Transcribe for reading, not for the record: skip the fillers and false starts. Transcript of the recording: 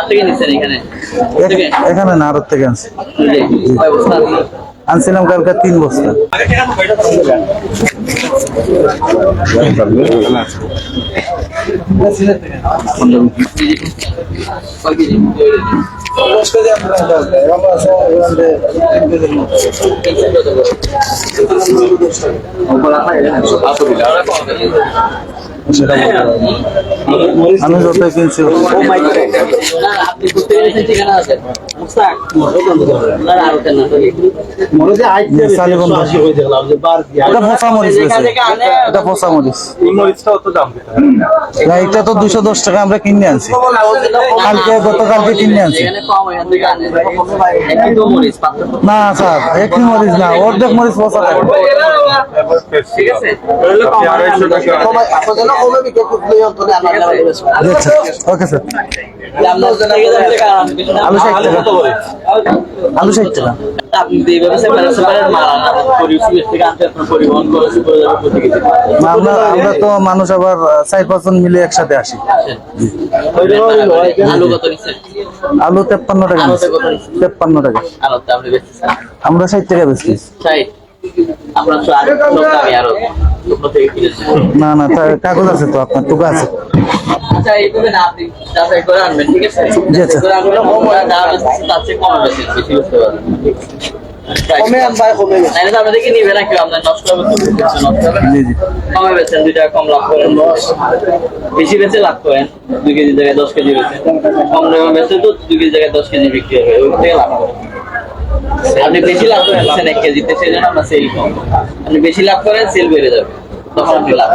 থেকে নিচ্ছেন এখানে? এখানে না, আড়ত থেকে আনছি। আনছিলাম কালকে 3 বস্তা। আমি যত কিনছি এটা তো 210 টাকা আমরা কিনে আনছি, গতকালকে কিনে আনছি। না স্যার, একই মরিচ না, অর্ধেক মরিচ পচা থাকে। Okay sir. আলু 60 টাকা। আলু 60 টাকা। আমরা তো মানুষ আবার 4-5 জন মিলে একসাথে আসি। আলু 53 টাকা। 53 টাকা। আমরা 60 টাকা বেশি। না না, কাগজ আছে তো, আপনার টুকা আছে। বেশি বেচে লাভ করেন, 2 কেজি জায়গায় 10 কেজি বেচেন, কম দামে বেচে তো 2 কেজি জায়গায় 10 কেজি বিক্রি হবে, ওই থেকে লাভ করেন। আপনি বেশি লাভ করেন 1 কেজিতে, সেই জন্য আপনার সেল কম। আপনি বেশি লাভ করেন, সেল বেড়ে যাবে, তখন আপনি লাভ।